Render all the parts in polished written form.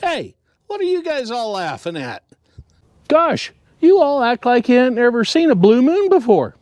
Hey, what are you guys all laughing at? Gosh, you all act like you ain't never seen a blue moon before.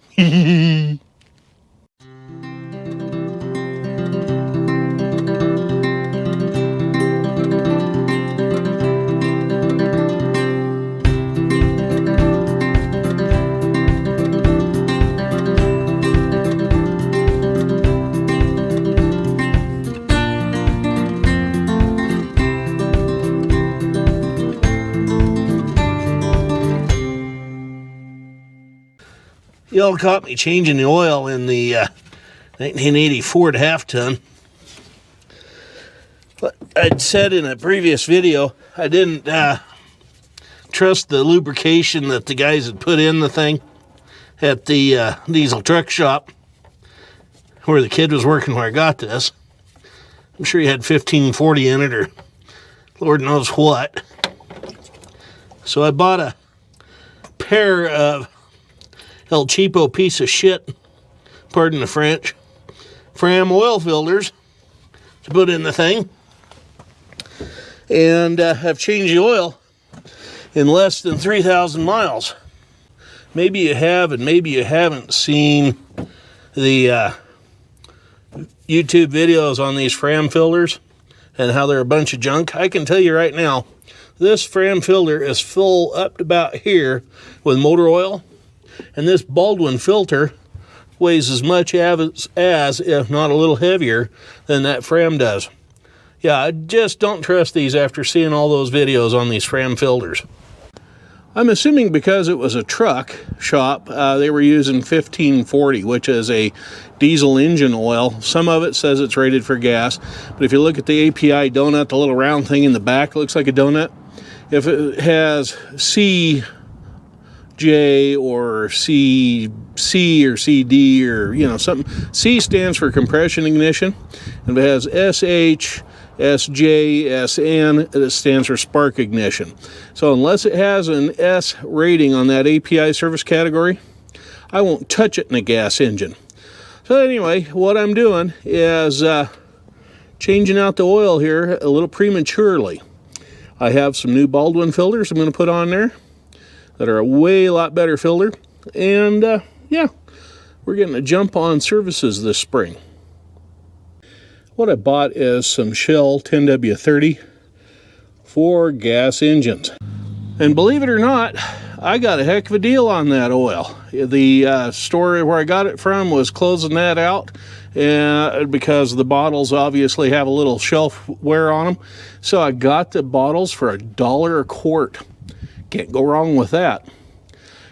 Y'all caught me changing the oil in the 1980 Ford half-ton. But I'd said in a previous video, I didn't trust the lubrication that the guys had put in the thing at the diesel truck shop where the kid was working where I got this. I'm sure he had 1540 in it or Lord knows what. So I bought a pair of El Cheapo piece of shit, pardon the French, Fram oil filters to put in the thing. And I've changed the oil in less than 3,000 miles. Maybe you have and maybe you haven't seen the YouTube videos on these Fram filters and how they're a bunch of junk. I can tell you right now, this Fram filter is full up to about here with motor oil. And this Baldwin filter weighs as much as, if not a little heavier, than that Fram does. Yeah, I just don't trust these after seeing all those videos on these Fram filters. I'm assuming because it was a truck shop, they were using 1540, which is a diesel engine oil. Some of it says it's rated for gas, but if you look at the API donut, the little round thing in the back looks like a donut. If it has CJ or CC or CD or, you know, something. C stands for compression ignition. And if it has SH, SJ, SN, it stands for spark ignition. So unless it has an S rating on that API service category, I won't touch it in a gas engine. So anyway, what I'm doing is changing out the oil here a little prematurely. I have some new Baldwin filters I'm going to put on there that are a lot better filter. And yeah, we're getting a jump on services this spring. What I bought is some Shell 10W30 for gas engines. And believe it or not, I got a heck of a deal on that oil. The store where I got it from was closing that out because the bottles obviously have a little shelf wear on them. So I got the bottles for $1 a quart. Can't go wrong with that.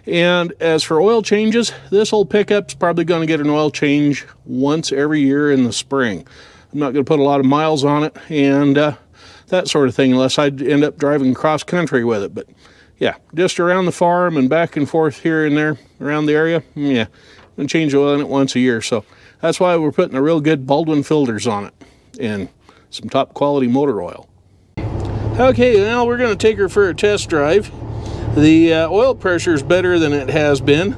And as for oil changes, this old pickup's probably going to get an oil change once every year in the spring. I'm not going to put a lot of miles on it and that sort of thing unless I end up driving cross country with it. But yeah, just around the farm and back and forth here and there around the area, yeah, I'm going to change the oil in it once a year. So that's why we're putting a real good Baldwin filters on it and some top quality motor oil. Okay, now we're going to take her for a test drive. The oil pressure is better than it has been,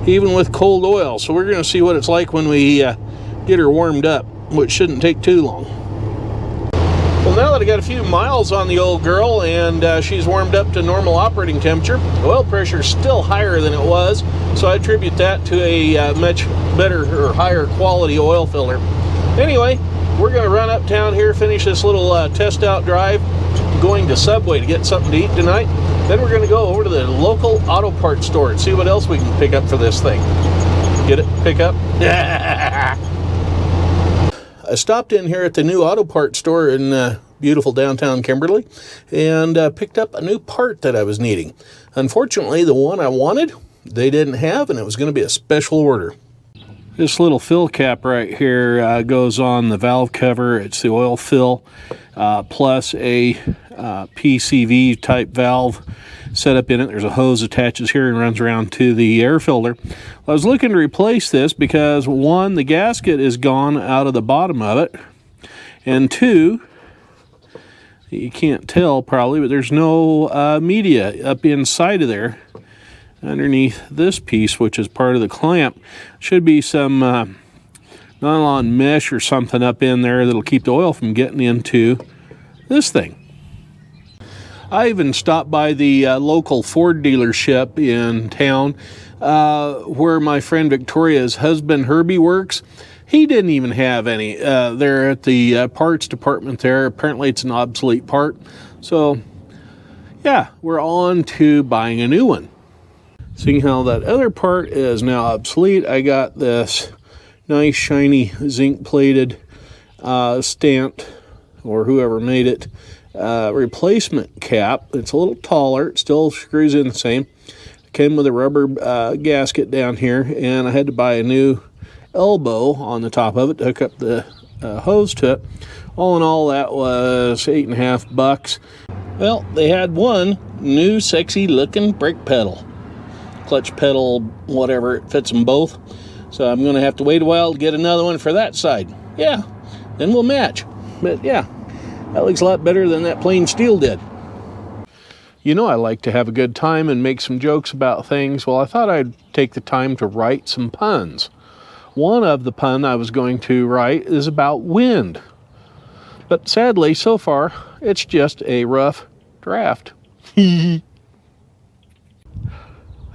even with cold oil. So we're going to see what it's like when we get her warmed up, which shouldn't take too long. Well, now that I got a few miles on the old girl and she's warmed up to normal operating temperature, oil pressure is still higher than it was. So I attribute that to a much better or higher quality oil filter. Anyway, we're going to run uptown here, finish this little test out drive, going to Subway to get something to eat tonight. Then we're going to go over to the local auto parts store and see what else we can pick up for this thing. Get it? Pick up? I stopped in here at the new auto parts store in beautiful downtown Kimberly and picked up a new part that I was needing. Unfortunately, the one I wanted, they didn't have, and it was going to be a special order. This little fill cap right here goes on the valve cover. It's the oil fill plus a PCV type valve set up in it. There's a hose attaches here and runs around to the air filter. I was looking to replace this because, one, the gasket is gone out of the bottom of it, and two, you can't tell probably, but there's no media up inside of there. Underneath this piece, which is part of the clamp, should be some nylon mesh or something up in there that'll keep the oil from getting into this thing. I even stopped by the local Ford dealership in town where my friend Victoria's husband Herbie works. He didn't even have any. They're at the parts department there. Apparently it's an obsolete part. So, yeah, we're on to buying a new one. Seeing how that other part is now obsolete, I got this nice shiny zinc plated stamped, or whoever made it, replacement cap. It's a little taller. It still screws in the same. It came with a rubber gasket down here, and I had to buy a new elbow on the top of it to hook up the hose to it. All in all, that was $8.50. Well, they had one new sexy looking brake pedal, clutch pedal, whatever. It fits them both. So I'm going to have to wait a while to get another one for that side. Yeah, then we'll match. But yeah, that looks a lot better than that plain steel did. You know I like to have a good time and make some jokes about things. Well, I thought I'd take the time to write some puns. One of the pun I was going to write is about wind. But sadly, so far, it's just a rough draft. I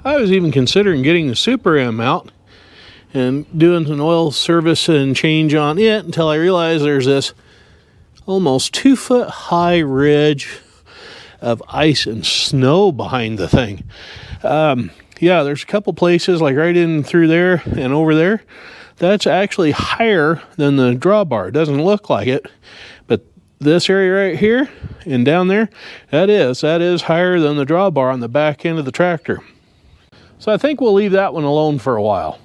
was even considering getting the Super M out and doing an oil service and change on it until I realized there's this almost 2-foot high ridge of ice and snow behind the thing. Yeah, there's a couple places like right in through there and over there. That's actually higher than the drawbar. It doesn't look like it, but this area right here and down there, that is higher than the drawbar on the back end of the tractor. So I think we'll leave that one alone for a while.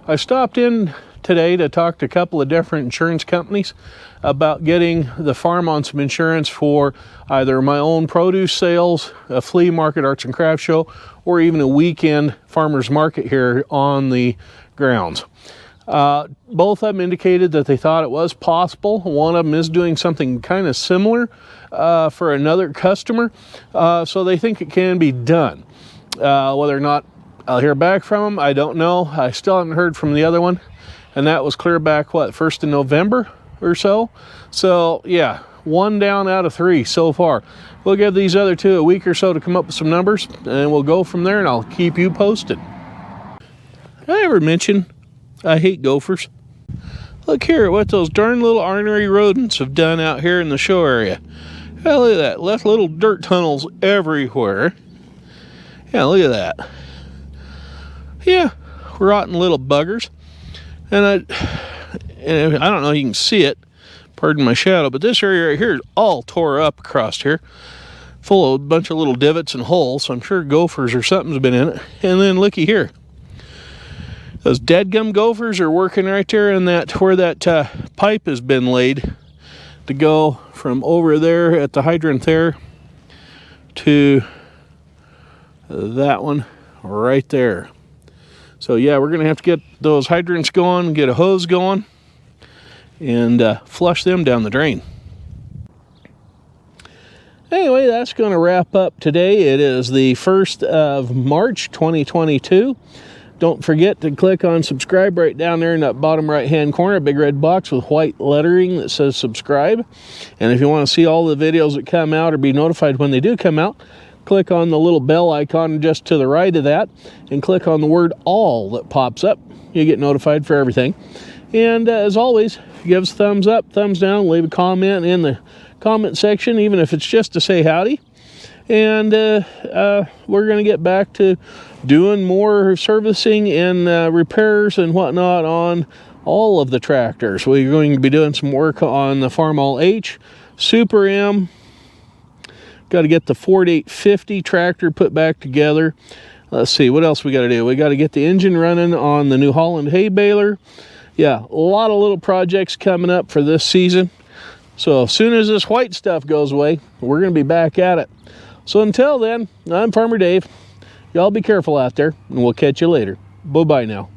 I stopped in today to talk to a couple of different insurance companies about getting the farm on some insurance for either my own produce sales, a flea market, arts and crafts show, or even a weekend farmer's market here on the grounds. Both of them indicated that they thought it was possible. One of them is doing something kind of similar for another customer, so they think it can be done. Whether or not I'll hear back from them, I don't know. I still haven't heard from the other one, and that was clear back, 1st of November or so. So, yeah, 1 down out of 3 so far. We'll give these other 2 a week or so to come up with some numbers, and we'll go from there, and I'll keep you posted. Did I ever mention I hate gophers? Look here at what those darn little ornery rodents have done out here in the show area. Yeah, look at that. Left little dirt tunnels everywhere. Yeah, look at that. Yeah, rotten little buggers. And I don't know if you can see it, pardon my shadow, but this area right here is all tore up across here, full of a bunch of little divots and holes, so I'm sure gophers or something's been in it. And then looky here. Those deadgum gophers are working right there in that where that pipe has been laid to go from over there at the hydrant there to that one right there. So yeah, we're gonna have to get those hydrants going, get a hose going, and flush them down the drain. Anyway, that's gonna wrap up today. It is the 1st of March 2022. Don't forget to click on subscribe right down there in that bottom right hand corner, a big red box with white lettering that says subscribe. And if you want to see all the videos that come out or be notified when they do come out, click on the little bell icon just to the right of that and click on the word all that pops up. You get notified for everything. And as always, give us a thumbs up, thumbs down, leave a comment in the comment section, even if it's just to say howdy. And we're going to get back to doing more servicing and repairs and whatnot on all of the tractors. We're going to be doing some work on the Farmall H, Super M. Got to get the Ford 850 tractor put back together. Let's see, what else we got to do? We got to get the engine running on the New Holland hay baler. Yeah, a lot of little projects coming up for this season. So as soon as this white stuff goes away, we're going to be back at it. So until then, I'm Farmer Dave. Y'all be careful out there, and we'll catch you later. Bye-bye now.